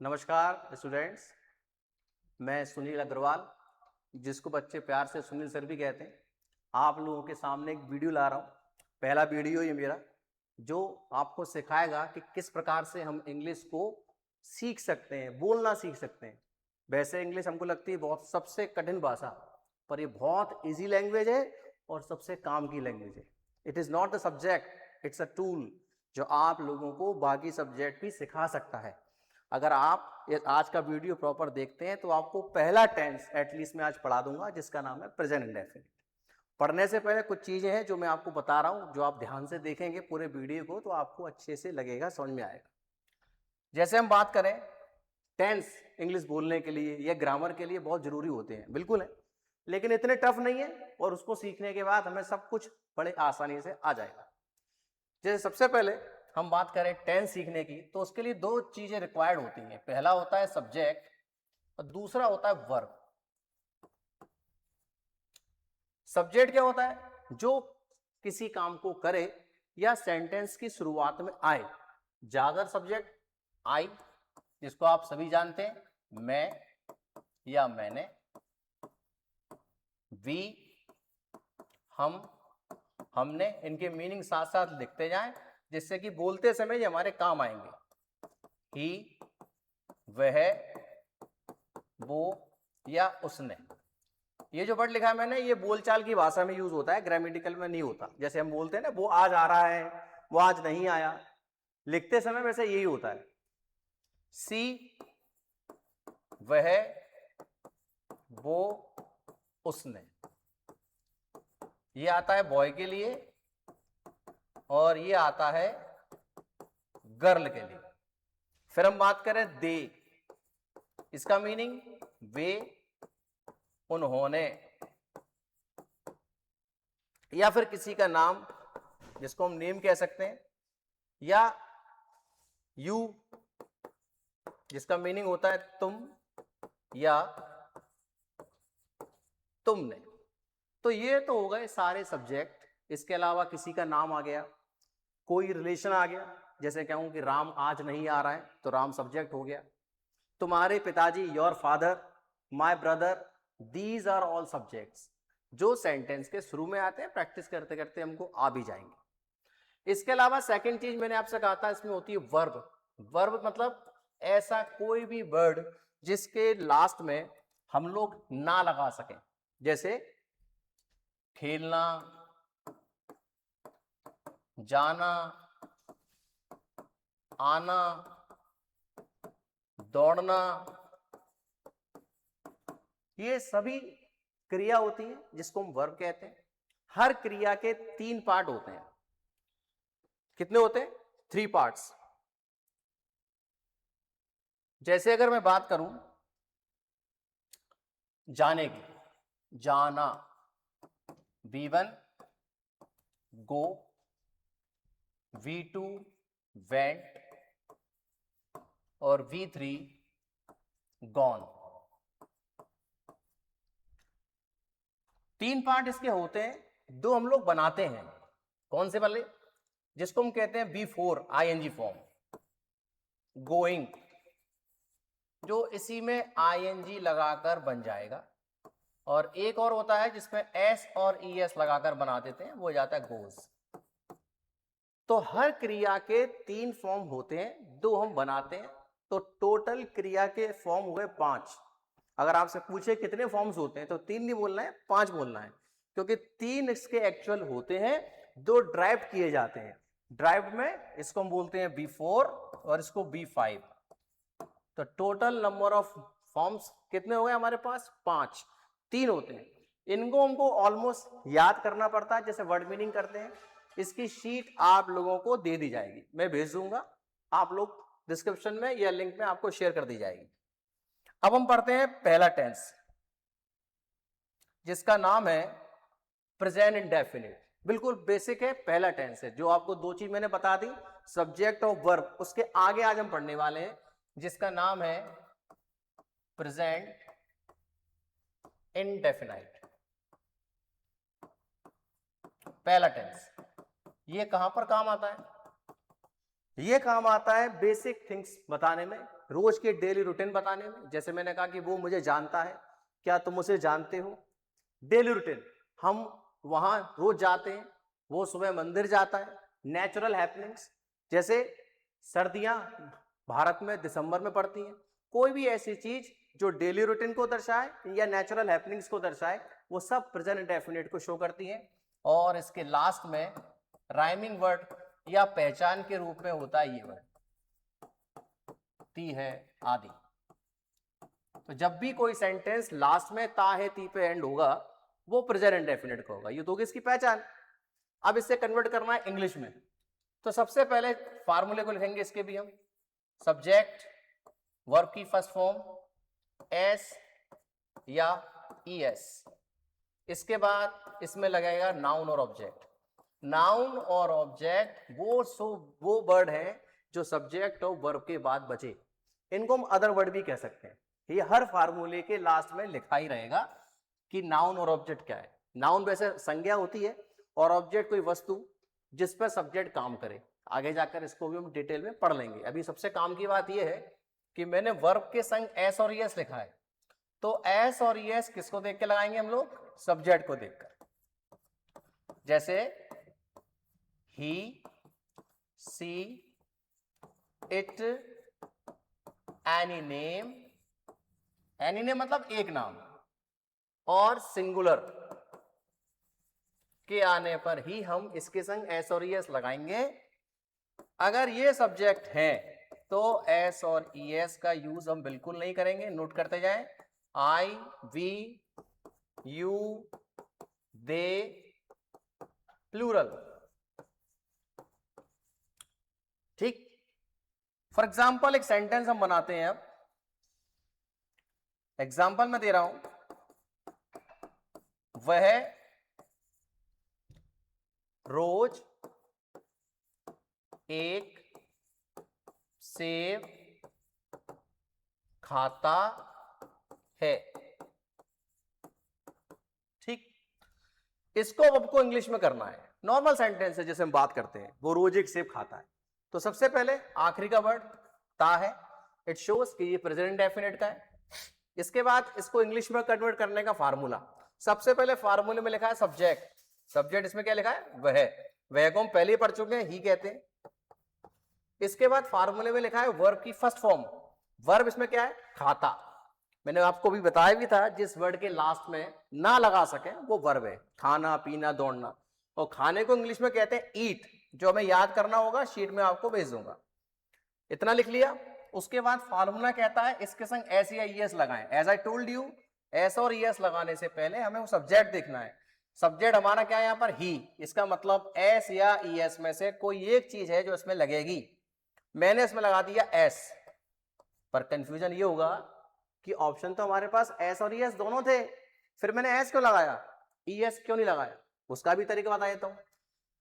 नमस्कार स्टूडेंट्स, मैं सुनील अग्रवाल, जिसको बच्चे प्यार से सुनील सर भी कहते हैं। आप लोगों के सामने एक वीडियो ला रहा हूँ। पहला वीडियो ये मेरा, जो आपको सिखाएगा कि किस प्रकार से हम इंग्लिश को सीख सकते हैं, बोलना सीख सकते हैं। वैसे इंग्लिश हमको लगती है बहुत सबसे कठिन भाषा, पर ये बहुत ईजी लैंग्वेज है और सबसे काम की लैंग्वेज है। It is not the subject, it's a tool जो आप लोगों को बाकी सब्जेक्ट भी सिखा सकता है। अगर आप आज का वीडियो प्रॉपर देखते हैं तो आपको पहला टेंस एटलीस्ट मैं आज पढ़ा दूंगा, जिसका नाम है प्रेजेंट इंडेफिनिट। पढ़ने से पहले कुछ चीजें हैं जो मैं आपको बता रहा हूं, जो आप ध्यान से देखेंगे पूरे वीडियो को तो आपको अच्छे से लगेगा, समझ में आएगा। जैसे हम बात करें, टेंस इंग्लिश बोलने के लिए या ग्रामर के लिए बहुत जरूरी होते हैं, बिल्कुल है, लेकिन इतने टफ नहीं है और उसको सीखने के बाद हमें सब कुछ बड़े आसानी से आ जाएगा। जैसे सबसे पहले हम बात करें टेंस सीखने की, तो उसके लिए दो चीजें रिक्वायर्ड होती हैं। पहला होता है सब्जेक्ट और दूसरा होता है वर्ब। सब्जेक्ट क्या होता है? जो किसी काम को करे या सेंटेंस की शुरुआत में आए। ज्यादातर सब्जेक्ट आई, जिसको आप सभी जानते हैं, मैं या मैंने, वी, हम, हमने, इनके मीनिंग साथ साथ लिखते जाएं, जिससे कि बोलते समय ये हमारे काम आएंगे। ही, वह, वो या उसने। ये जो वर्ड लिखा है मैंने, ये बोलचाल की भाषा में यूज होता है, ग्रामेटिकल में नहीं होता। जैसे हम बोलते हैं ना, वो आज आ रहा है, वो आज नहीं आया, लिखते समय वैसे यही होता है। सी, वह, वो, उसने, ये आता है बॉय के लिए और ये आता है गर्ल के लिए। फिर हम बात करें दे, इसका मीनिंग वे, उन्होंने, या फिर किसी का नाम, जिसको हम नेम कह सकते हैं, या यू, जिसका मीनिंग होता है तुम या तुमने। तो ये तो हो गए सारे सब्जेक्ट। इसके अलावा किसी का नाम आ गया, कोई रिलेशन आ गया, जैसे कहूं कि राम आज नहीं आ रहा है, तो राम सब्जेक्ट हो गया। तुम्हारे पिताजी, your father, my brother, these are all subjects, जो सेंटेंस के शुरू में आते हैं, प्रैक्टिस करते करते हमको आ भी जाएंगे। इसके अलावा सेकंड चीज मैंने आपसे कहा था, इसमें होती है वर्ब। वर्ब मतलब ऐसा कोई भी वर्ड जिसके लास्ट में हम लोग ना लगा सकें। जैसे खेलना, जाना, आना, दौड़ना, ये सभी क्रिया होती है जिसको हम वर्ब कहते हैं। हर क्रिया के 3 पार्ट होते हैं। कितने होते हैं? 3 पार्ट्स। जैसे अगर मैं बात करूं जाने की, जाना, V1 गो, V2 वेंट और V3 गॉन। 3 पार्ट इसके होते हैं, 2 हम लोग बनाते हैं। कौन से वाले? जिसको हम कहते हैं B4 ING फॉर्म, गोइंग, जो इसी में ING लगाकर बन जाएगा। और एक और होता है जिसमें S और ES लगाकर बना देते हैं, वो हो जाता है गोज। तो हर क्रिया के 3 फॉर्म होते हैं, 2 हम बनाते हैं, तो टोटल क्रिया के फॉर्म हुए 5। अगर आपसे पूछे कितने फॉर्म्स होते हैं, तो 3 नहीं बोलना है, 5 बोलना है, क्योंकि 3 इसके एक्चुअल होते हैं, 2 ड्राइव किए जाते हैं। ड्राइव में इसको हम बोलते हैं B4 और इसको B5। तो टोटल नंबर ऑफ फॉर्म्स कितने हो गए हमारे पास? 5। 3 होते हैं। इनको हमको ऑलमोस्ट याद करना पड़ता है, जैसे वर्ड मीनिंग करते हैं। इसकी शीट आप लोगों को दे दी जाएगी, मैं भेज दूंगा, आप लोग डिस्क्रिप्शन में या लिंक में आपको शेयर कर दी जाएगी। अब हम पढ़ते हैं पहला टेंस, जिसका नाम है प्रेजेंट इंडेफिनिट। बिल्कुल बेसिक है, पहला टेंस है। जो आपको 2 चीज मैंने बता दी, सब्जेक्ट और वर्ब, उसके आगे आज हम पढ़ने वाले हैं, जिसका नाम है प्रेजेंट इंडेफिनाइट। पहला टेंस ये कहां पर काम आता है? ये काम आता है बेसिक थिंग्स बताने में, रोज के डेली रूटीन बताने में। जैसे मैंने कहा कि वो मुझे जानता है, क्या तुम उसे जानते हो। डेली रूटीन, हम वहां रोज जाते हैं, वो सुबह मंदिर जाता है। नेचुरल हैपनिंग्स, जैसे सर्दियां भारत में दिसंबर में पड़ती हैं। कोई भी ऐसी चीज जो डेली रूटीन को दर्शाए या नेचुरल हैपनिंग्स को दर्शाए, वो सब प्रेजेंट इंडेफिनिट को शो करती हैं। और इसके लास्ट में राइमिंग वर्ड या पहचान के रूप में होता है ये वर्ड, ती है आदि। तो जब भी कोई सेंटेंस लास्ट में ता है ती पे एंड होगा, वो प्रेजेंट इंडेफिनिट का होगा। ये तो होगी इसकी पहचान। अब इसे कन्वर्ट करना है इंग्लिश में, तो सबसे पहले फार्मूले को लिखेंगे इसके भी हम। सब्जेक्ट, वर्ब की फर्स्ट फॉर्म एस या ईएस। इसके बाद इसमें लगेगा नाउन और ऑब्जेक्ट। नाउन और ऑब्जेक्ट वो वर्ड है जो सब्जेक्ट और वर्ब के बाद बचे। इनको हम अदर वर्ड भी कह सकते हैं। ये हर फार्मूले के लास्ट में लिखा ही रहेगा कि नाउन और ऑब्जेक्ट क्या है। नाउन वैसे संज्ञा होती है और ऑब्जेक्ट कोई वस्तु जिस पर सब्जेक्ट काम करे। आगे जाकर इसको भी हम डिटेल में पढ़ लेंगे। अभी सबसे काम की बात यह है कि मैंने वर्ब के संग एस और ईएस लिखा है, तो एस और ईएस किसको देख के लगाएंगे हम लोग? सब्जेक्ट को देखकर। जैसे ही, see, it, any name. Any name मतलब एक नाम, और सिंगुलर के आने पर ही हम इसके संग एस और ईएस लगाएंगे। अगर ये सब्जेक्ट है तो एस और ईएस का यूज हम बिल्कुल नहीं करेंगे। नोट करते जाएं। आई, वी, यू, दे, प्लूरल। ठीक। फॉर एग्जाम्पल एक सेंटेंस हम बनाते हैं। अब एग्जाम्पल मैं दे रहा हूं, वह रोज एक सेब खाता है। ठीक। इसको आपको इंग्लिश में करना है। नॉर्मल सेंटेंस है जैसे हम बात करते हैं, वो रोज एक सेब खाता है। तो सबसे पहले आखिरी का वर्ड ता है, इट शोज कि ये प्रेजेंट इंडेफिनिट का है। इसके बाद इसको इंग्लिश में कन्वर्ट करने का फार्मूला। सबसे पहले फार्मूले में लिखा है सब्जेक्ट। सब्जेक्ट इसमें क्या लिखा है? वह को हम पहले ही पढ़ चुके हैं, ही कहते हैं। इसके बाद फार्मूले में लिखा है वर्ब की फर्स्ट फॉर्म। वर्ब इसमें क्या है? खाता। मैंने आपको भी बताया भी था, जिस वर्ड के लास्ट में ना लगा सके वो वर्ब है। खाना, पीना, दौड़ना। और खाने को इंग्लिश में कहते हैं ईट, जो हमें याद करना होगा, शीट में आपको भेज दूंगा। इतना लिख लिया। उसके बाद फार्मूला कहता है इसके संग एस या ईएस लगाएं। As I told you, S और ईएस लगाने से पहले हमें वो सब्जेक्ट देखना है। सब्जेक्ट हमारा क्या है यहाँ पर? ही। इसका मतलब एस या ईएस में से कोई एक चीज है जो इसमें लगेगी। मैंने इसमें लगा दिया एस। पर कंफ्यूजन ये होगा कि ऑप्शन तो हमारे पास एस और ईएस दोनों थे, फिर मैंने एस क्यों लगाया, ईएस क्यों नहीं लगाया? उसका भी तरीका बता देता हूं।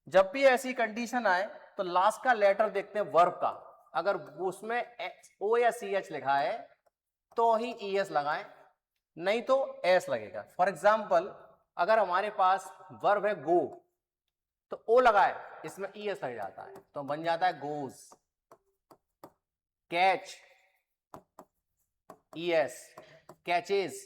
जब भी ऐसी कंडीशन आए तो लास्ट का लेटर देखते हैं वर्ब का। अगर उसमें ओ या सी एच लिखा है तो ही ईएस लगाएं, नहीं तो एस लगेगा। फॉर एग्जाम्पल अगर हमारे पास वर्ब है गो, तो ओ लगाए, इसमें ईएस लग जाता है, तो बन जाता है गोज। Catch, ES, catches.